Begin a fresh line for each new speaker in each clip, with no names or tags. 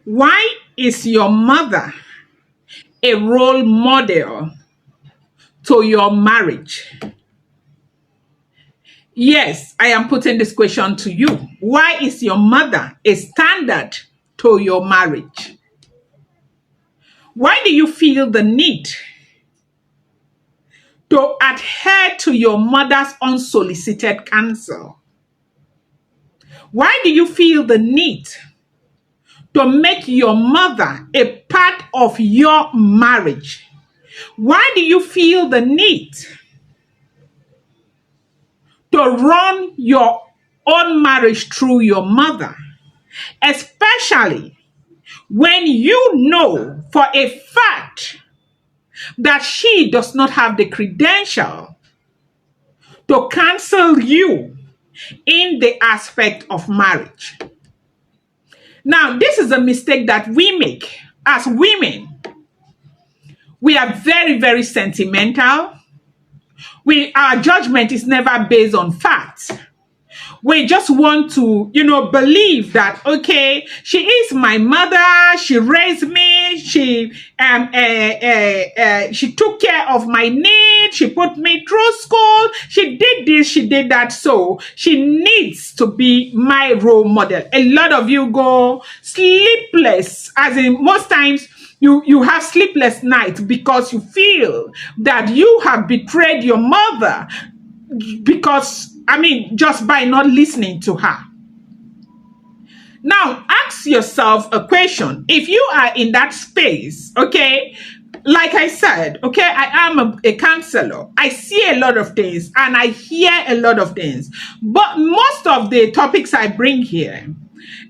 Why is your mother a role model to your marriage? Yes, I am putting this question to you. Why is your mother a standard to your marriage? Why do you feel the need to adhere to your mother's unsolicited counsel? Why do you feel the need to make your mother a part of your marriage? Why do you feel the need to run your own marriage through your mother, especially when you know for a fact that she does not have the credential to counsel you in the aspect of marriage? Now, this is a mistake that we make as women. We are very, very sentimental. Our judgment is never based on facts. We just want to, believe that, okay, she is my mother. She raised me. She took care of my needs. She put me through school. She did this. She did that. So she needs to be my role model. A lot of you go sleepless, as in most times you have sleepless nights because you feel that you have betrayed your mother just by not listening to her. Now, ask yourself a question. If you are in that space, okay, like I said, okay, I am a counselor. I see a lot of things and I hear a lot of things. But most of the topics I bring here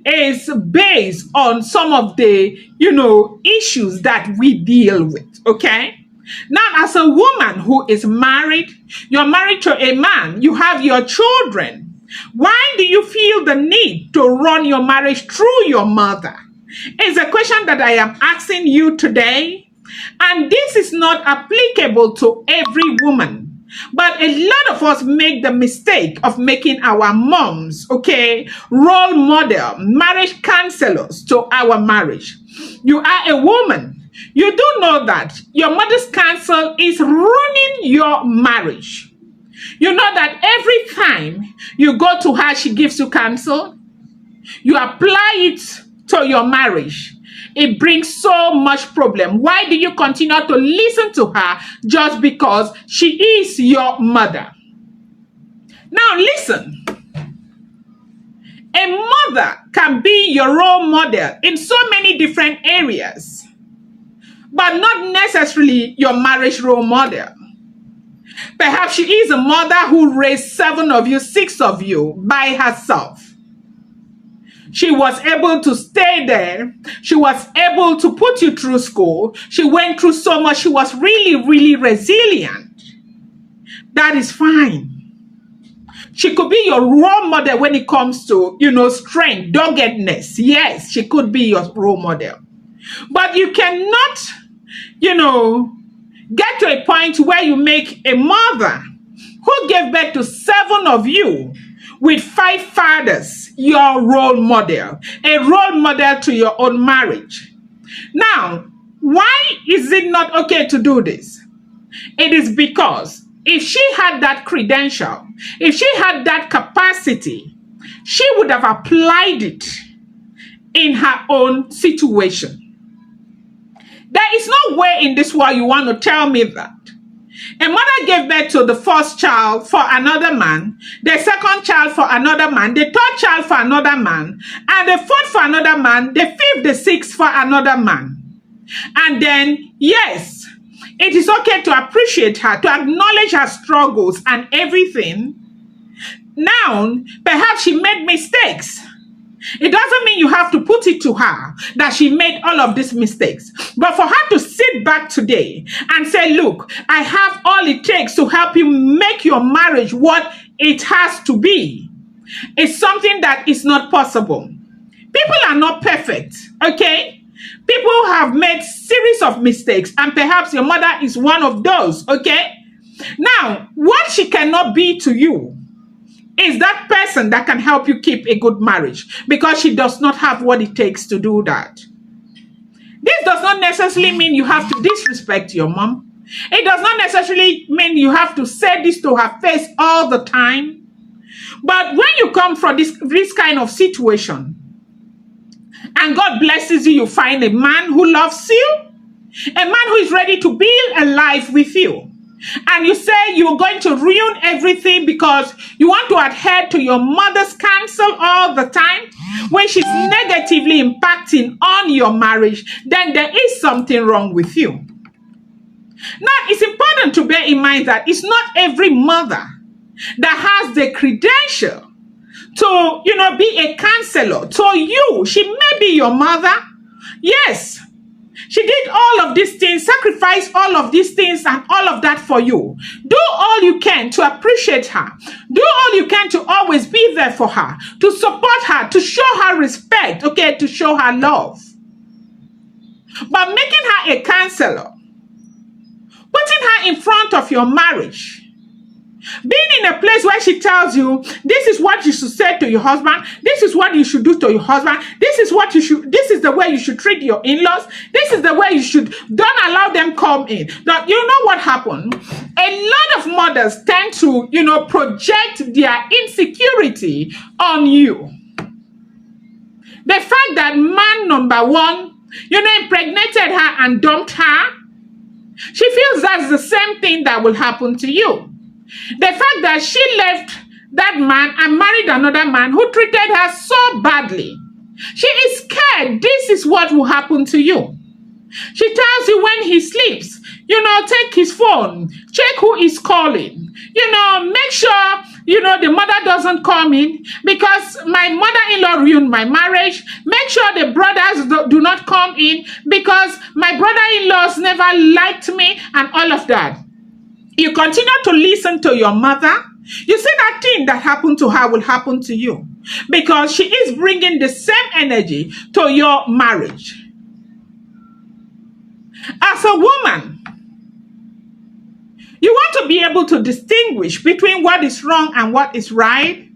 is based on some of the, issues that we deal with, okay? Now, as a woman who is married, you're married to a man, you have your children. Why do you feel the need to run your marriage through your mother? It's a question that I am asking you today. And this is not applicable to every woman. But a lot of us make the mistake of making our moms, okay, role model, marriage counselors to our marriage. You are a woman. You do know that your mother's counsel is ruining your marriage. You know that every time you go to her, she gives you counsel. You apply it to your marriage. It brings so much problem. Why do you continue to listen to her just because she is your mother? Now listen. A mother can be your role model in so many different areas, but not necessarily your marriage role model. Perhaps she is a mother who raised 7 of you, 6 of you by herself. She was able to stay there. She was able to put you through school. She went through so much. She was really, really resilient. That is fine. She could be your role model when it comes to, strength, doggedness. Yes, she could be your role model. But you cannot, get to a point where you make a mother who gave birth to 7 of you with 5 fathers your role model, a role model to your own marriage. Now, why is it not okay to do this? It is because if she had that credential, if she had that capacity, she would have applied it in her own situation. There is no way in this world you want to tell me that a mother gave birth to the first child for another man, the second child for another man, the third child for another man, and the fourth for another man, the fifth, the sixth for another man. And then, yes, it is okay to appreciate her, to acknowledge her struggles and everything. Now, perhaps she made mistakes. It doesn't mean you have to put it to her that she made all of these mistakes. But for her to sit back today and say, look, I have all it takes to help you make your marriage what it has to be, is something that is not possible. People are not perfect, okay? People have made series of mistakes, and perhaps your mother is one of those, okay? Now, what she cannot be to you is that person that can help you keep a good marriage, because she does not have what it takes to do that. does not necessarily mean you have to disrespect your mom. It does not necessarily mean you have to say this to her face all the time. But when you come from this kind of situation, and God blesses you, you find a man who loves you, a man who is ready to build a life with you, and you say you're going to ruin everything because you want to adhere to your mother's counsel all the time, when she's negatively impacting on your marriage, then there is something wrong with you. Now, it's important to bear in mind that it's not every mother that has the credential to, be a counselor to you. She may be your mother. Yes, she did all of these things, sacrificed all of these things and all of that for you. Do all you can to appreciate her. Do all you can to always be there for her, to support her, to show her respect, to show her love. But making her a counselor, putting her in front of your marriage, being in a place where she tells you, this is what you should say to your husband, this is what you should do to your husband, this is the way you should treat your in-laws, this is the way you should, don't allow them come in. Now, you know what happened? A lot of mothers tend to, project their insecurity on you. The fact that man number one, impregnated her and dumped her, she feels that's the same thing that will happen to you. The fact that she left that man and married another man who treated her so badly, she is scared this is what will happen to you. She tells you when he sleeps, take his phone, check who is calling, make sure, the mother doesn't come in because my mother-in-law ruined my marriage. Make sure the brothers do not come in because my brother-in-laws never liked me and all of that. You continue to listen to your mother. You see that thing that happened to her will happen to you because she is bringing the same energy to your marriage. As a woman, you want to be able to distinguish between what is wrong and what is right.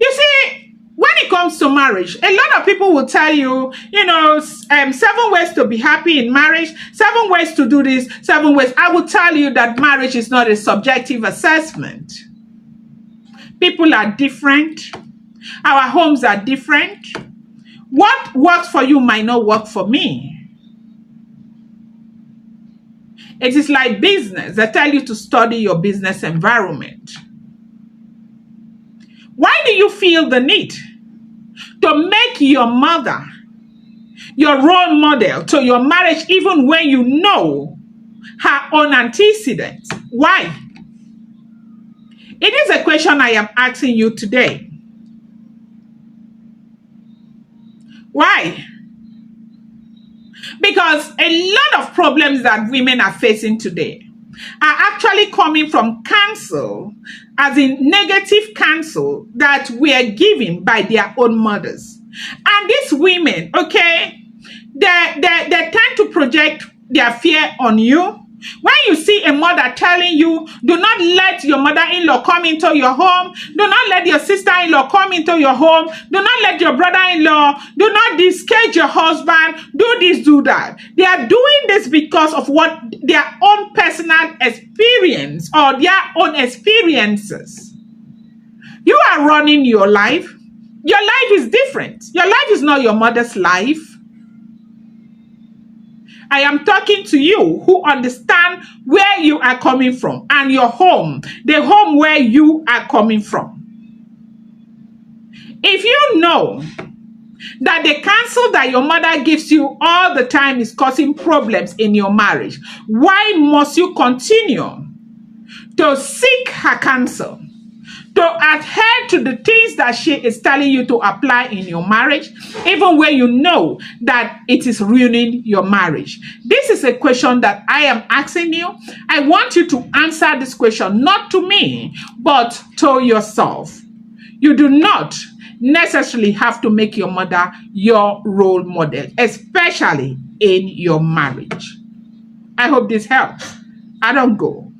You see, when it comes to marriage, a lot of people will tell you, 7 ways to be happy in marriage, 7 ways to do this, 7 ways. I will tell you that marriage is not a subjective assessment. People are different. Our homes are different. What works for you might not work for me. It is like business. They tell you to study your business environment. Why do you feel the need to make your mother your role model to your marriage even when you know her own antecedents? Why? It is a question I am asking you today. Why? Because a lot of problems that women are facing today are actually coming from counsel, as in negative counsel that we are given by their own mothers. And these women, they tend to project their fear on you. When you see a mother telling you, do not let your mother-in-law come into your home, do not let your sister-in-law come into your home, do not let your brother-in-law, do not discourage your husband, do this, do that. They are doing this because of what their own personal experience or their own experiences. You are running your life. Your life is different. Your life is not your mother's life. I am talking to you who understand where you are coming from and your home, the home where you are coming from. If you know that the counsel that your mother gives you all the time is causing problems in your marriage, why must you continue to seek her counsel, to adhere to the things that she is telling you to apply in your marriage, even when you know that it is ruining your marriage? This is a question that I am asking you. I want you to answer this question, not to me, but to yourself. You do not necessarily have to make your mother your role model, especially in your marriage. I hope this helps. I don't go.